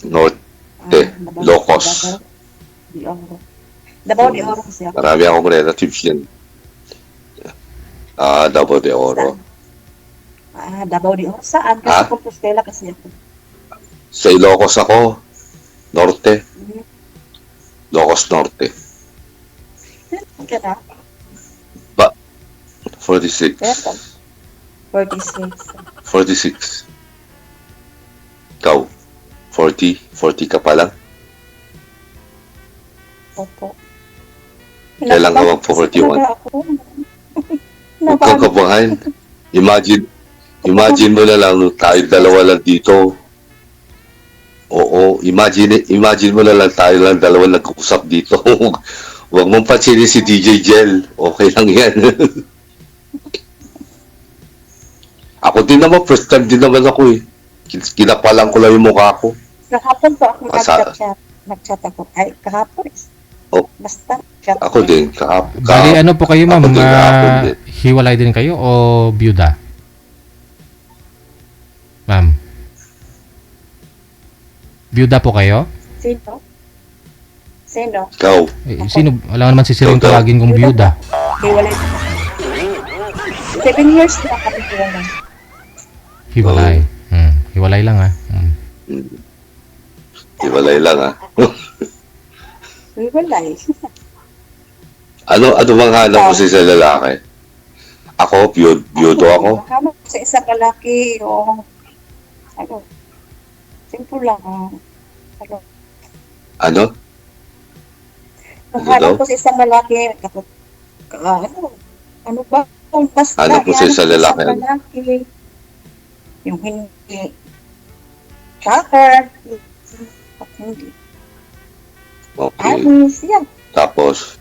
Norte, Ilocos. De Oro. Davao de Oro kasi ako. Marami akong relatives yan. Davao de Oro. Davao de Oro. Saan? Kasi Ha? Compostela kasi ako. Sa Ilocos ako. Norte. Mhm. Ilocos Norte. Okay na. 46. Eto. 46. 46. Ikaw? 40? 40 ka pa lang? Opo. Kailan ka magpo-41? Talaga ako. Huwag kang kabahan. Imagine mo na lang, tayo dalawa lang dito. Oo, imagine mo na lang tayo lang dalawa nag-usap dito. Huwag mong pansinin si DJ Jel. Okay lang yan. Ako din naman, first time din naman ako eh. Kinapalan ko lang yung mukha ko. Kahapon po ako Asa- nag-chat. Nag-chat ako. Ay, kahapon. Oh. Basta, chat Ako din, Bali, ano po kayo, ma'am? Ako din, kahapon din. Hiwalay din kayo o byuda? Ma'am. Byuda po kayo? Sino? Sino? Ikaw, Sino? Wala naman si Siring tawagin kong byuda. Hiwalay. 7 years na kami hiwalay. Hiwalay. Hiwalay lang ah. iwalay lang ah. Hiwalay. ano bang hanap mo sa lalaki? Ako, byudo ako. Hanap ko sa isang lalaki yung simple lang. Ano? Hanap ko sa isang lalaki. Ano ba? Basta, Hanap ko sa isang lalaki. Yung hindi shocker. Hindi. Okay. Anis, yan. Tapos,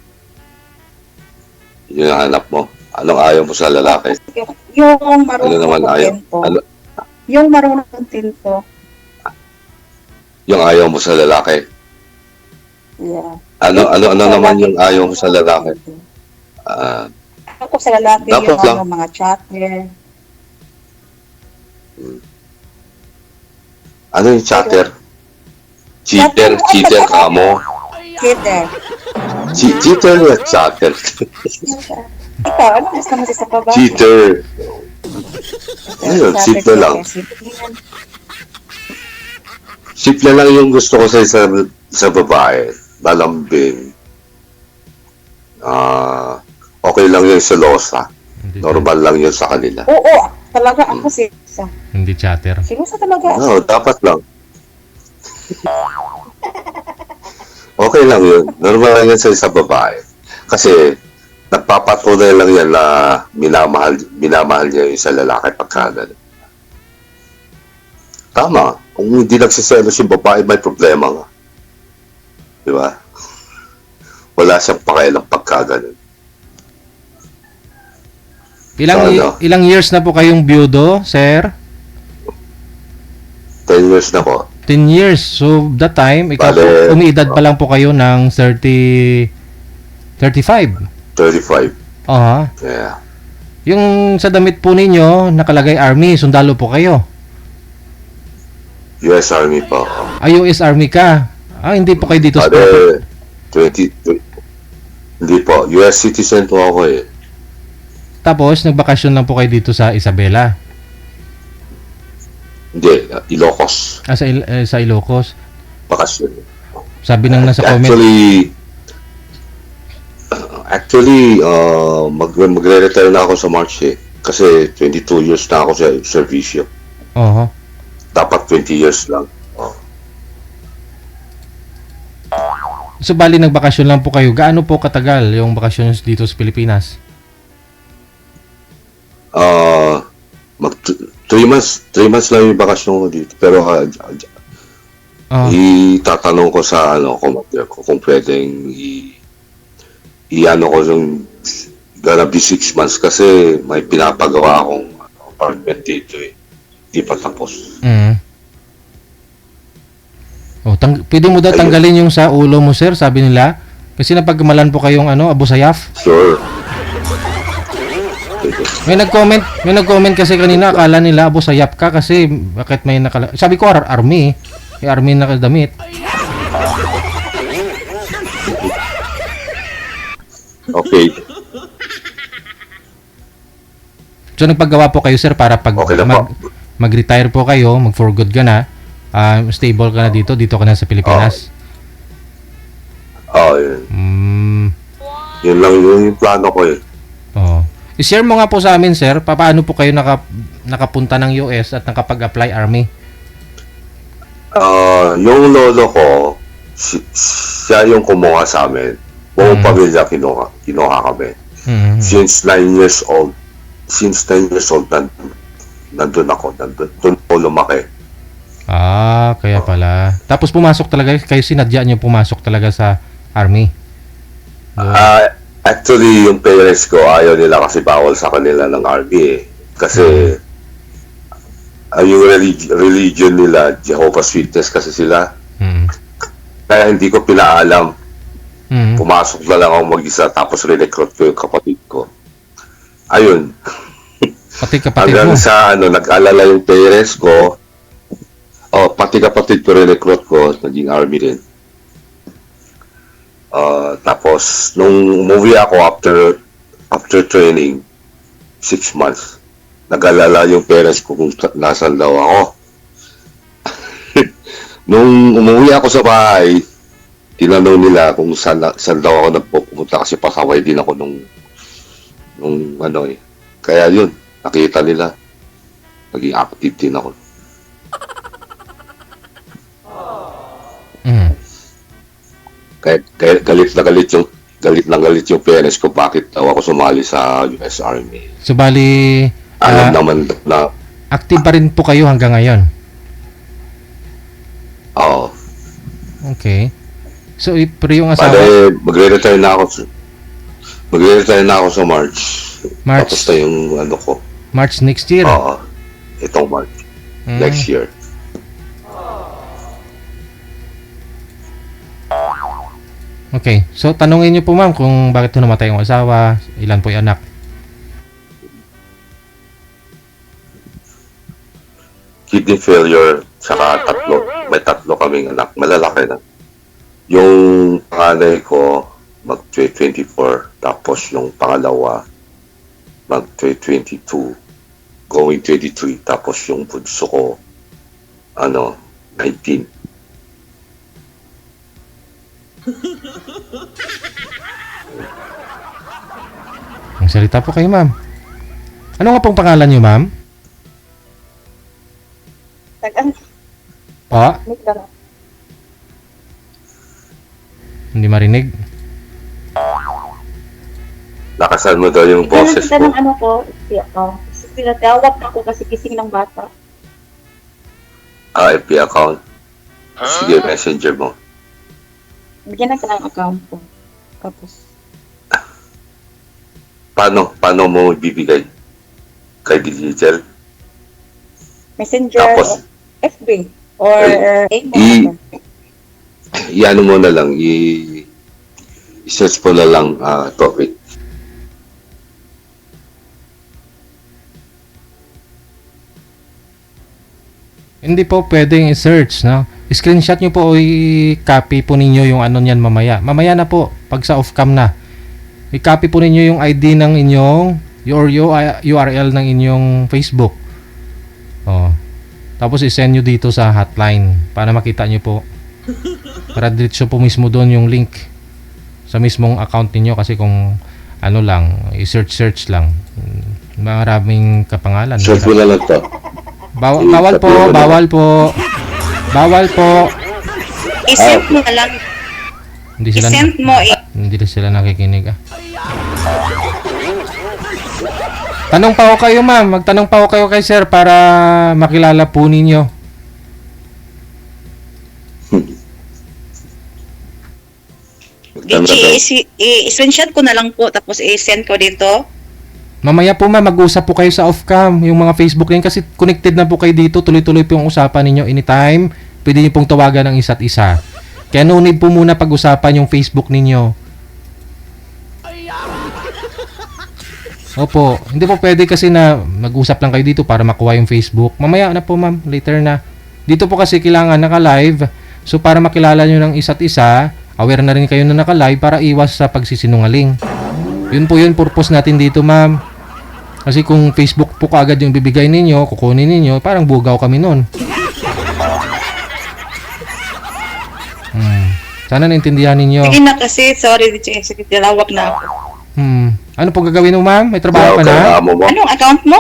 yun ang hanap mo. Anong ayaw mo sa lalaki? Yung Ano marunong naman ayaw? kontento. Ano, Yung marunong kontento. yung ayaw mo sa lalaki? Yeah. Ano naman yung ayaw mo sa lalaki? Ako sa lalaki, Dapat yung lang. mga chatter. Ano yung chatter? Cheater ka mo? Chatter. Cheater na chatter. Ikaw, ano gusto mo sa babae? Cheater. Ayun, simple lang. Simple lang yung gusto ko sa babae. Malambing. Okay lang yung selosa. Normal lang yun sa kanila. Oo, talaga ako si Sa. Hindi chatter. Sinusa talaga ako. No, dapat lang. Okay lang yun. Normal lang yan sa babae. Kasi, nagpapatunay lang yan na minamahal niya yung sa lalaki pagka ganun. Tama. Kung hindi nagsiselos yung babae, may problema nga. Di ba? Wala siyang pakialam pagka ganun. Ilang years na po kayong byudo, sir? 10 years na po. 10 years. So, that time, ikaw po, Bale, umiidad pa lang po kayo ng 35. 35. Aha. Yeah. Yung sa damit po ninyo, nakalagay Army, sundalo po kayo. US Army po. US Army ka. Hindi po kayo dito sa... Bale, 20. Hindi po. US citizen po ako eh. Tapos, nagbakasyon lang po kayo dito sa Isabela. Hindi, Ilocos. Sa Ilocos. Bakasyon. Sabi nang nasa comment. Actually, magre-retire na ako sa March eh. Kasi 22 years na ako sa servisyo. Oho. Dapat 20 years lang. So, bali nagbakasyon lang po kayo. Gaano po katagal yung bakasyon dito sa Pilipinas? 3 months lang yung bakasyon ko dito. Pero itatanong ko sa commander ko kung pwedeng i-ano ko yung gonna be 6 months kasi may pinapagawa akong apartment dito eh. Di pa tapos. Pwede mo daw tanggalin yung sa ulo mo, sir, sabi nila. Kasi napagmalan po kayong Abu Sayyaf. Sure. May nag-comment kasi kanina, akala nila Abu Sayyaf ka kasi bakit may sabi ko Army. Army na damit. Okay. So nagpagawa po kayo sir para pag Okay na po. mag-retire po kayo, mag-for good ka na, stable ka na dito ka na sa Pilipinas. Yun. Mm, Yun lang yung plano ko eh. oh. I-share mo nga po sa amin sir, paano po kayo nakapunta ng US at nakapag-apply Army? Yung lolo ko, siya yung kumuha sa amin. Buong pamilya kinuha kami. Mhm. Since 9 years old, nandun ako. Doon po lumaki. Kaya pala. Tapos pumasok talaga, kayo sinadya nyo pumasok talaga sa Army. Actually, yung parents ko, ayaw nila kasi bawal sa kanila ng army eh. Kasi, yung religion nila, Jehovah's Witness kasi sila. Mhm. Kaya hindi ko pinaalam. Mhm. Pumasok na lang ako mag-isa, tapos re-recruit ko yung kapatid ko. Ayun. Pati kapatid Hanggang mo. sa, nag-alala yung parents ko. Pati kapatid ko re-recruit ko, naging army din. Tapos, nung umuwi ako after training, 6 months, nag-alala yung parents ko kung nasan daw ako. Nung umuwi ako sa bahay, tinanong nila kung saan daw ako nagpupunta kasi pasaway din ako nung Kaya yun, nakita nila. Naging active din ako. Mhm. Kaya galit na galit yung parents ko bakit daw ako sumali sa US Army. So bali, Alam naman na, active pa rin po kayo hanggang ngayon. Okay. So, pero yung asawa, magre-retire na ako sa March. March. Tapos na yung ko. March next year. Itong March. Mm. Next year. Okay. So, tanungin niyo po ma'am kung bakit po namatay yung asawa, ilan po yung anak. Kidney failure, saka may tatlo kaming anak. Malalaki na. Yung panganay ko, mag-24. Tapos yung pangalawa, mag-22. Going 23. Tapos yung bunso ko, 19. Ang salita po kayo ma'am. Ano nga pong pangalan niyo ma'am? Tagang, Po? may ka na. Hindi marinig. Lakasan mo daw yung boses Kita mo. ng ko, pinatawag ako kasi kising ng bata. FB account. Sige, messenger mo. Bigyan na ka ng account ko. Tapos, Paano mo ibibigay? Kay digital? messenger, Tapos, FB, or i-ano mo na lang, i-search mo na lang topic. Hindi po pwedeng i-search, no? Screenshot nyo po o i-copy po ninyo yung ano niyan mamaya. Mamaya na po, pag sa off-cam na. I-copy po ninyo yung ID ng inyong, your URL ng inyong Facebook. Oh. Tapos i-send nyo dito sa hotline para makita nyo po. Para diretso po mismo doon yung link sa mismong account niyo kasi kung ano lang, i-search lang. Maraming kapangalan. Search mo na lang to. Bawal po, bawal po. Bawal po. I-send mo na lang. Hindi sila I-send mo. hindi sila nakikinig ah. Tanong pa ako kayo ma'am, magtanong pa ako kayo kay sir para makilala po ninyo. I-screenshot ko na lang po tapos i-send ko dito. Mamaya po ma'am, mag-usap po kayo sa off-cam, yung mga Facebook din kasi connected na po kayo dito, tuloy-tuloy po yung usapan ninyo anytime. Pwede niyo pong tawagan ng isa't isa. Kaya no need po muna pag-usapan yung Facebook ninyo. Opo, hindi po pwede kasi na mag-usap lang kayo dito para makuha yung Facebook. Mamaya na po ma'am, later na. Dito po kasi kailangan naka-live. So para makilala nyo ng isa't isa, aware na rin kayo na naka-live para iwas sa pagsisinungaling. Yun po yun, purpose natin dito, ma'am. Kasi kung Facebook po kaagad yung bibigay ninyo, kukunin ninyo, parang bugaw kami nun. Sana naintindihan ninyo. Sige na kasi, sorry, DJ. Sige, dalawak na ako. Ano po gagawin mo, ma'am? May trabaho ka na? Mo ba? Anong account mo?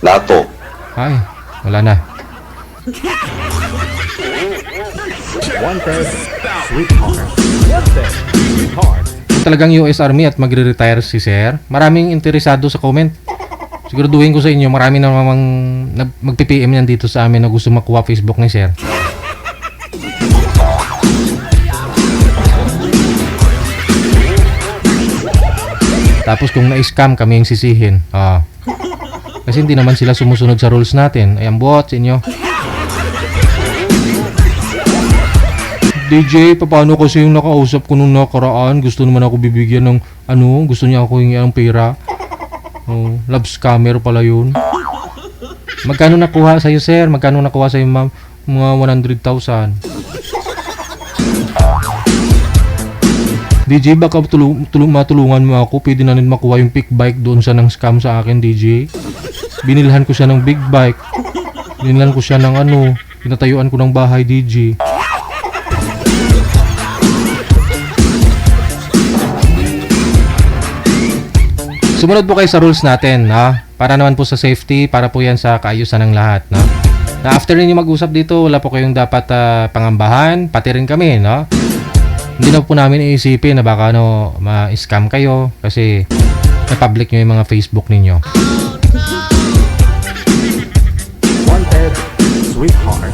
Lato. Ay, wala na. Talagang US Army at magre-retire si Sir. Maraming interesado sa comment. Siguraduhin ko sa inyo, marami na namang mag-PPM yan dito sa amin na gusto makuha Facebook ni Sir. Tapos kung na-scam, kami yung sisihin. Kasi hindi naman sila sumusunod sa rules natin. Ayan, buhat sa inyo. DJ, paano kasi yung nakausap ko nung nakaraan? Gusto naman ako bibigyan ng gusto niya ako hingi ng pera. Love scammer pala yun. Magkano nakuha sa'yo, sir? Magkano nakuha sa'yo, ma'am? Mga 100,000. DJ, baka matulungan mo ako. Pwede na rin makuha yung pick bike doon sa nang scam sa akin, DJ. Binilhan ko siya ng big bike. Binilhan ko siya ng pinatayuan ko ng bahay, DJ. Sumunod po kayo sa rules natin, ha? Para naman po sa safety, para po yan sa kaayusan ng lahat, no? Na after ninyo mag-usap dito, wala po kayong dapat pangambahan, pati rin kami, no? Hindi na po namin iisipin na baka ma-scam kayo kasi na-public nyo yung mga Facebook ninyo. Wanted, sweetheart.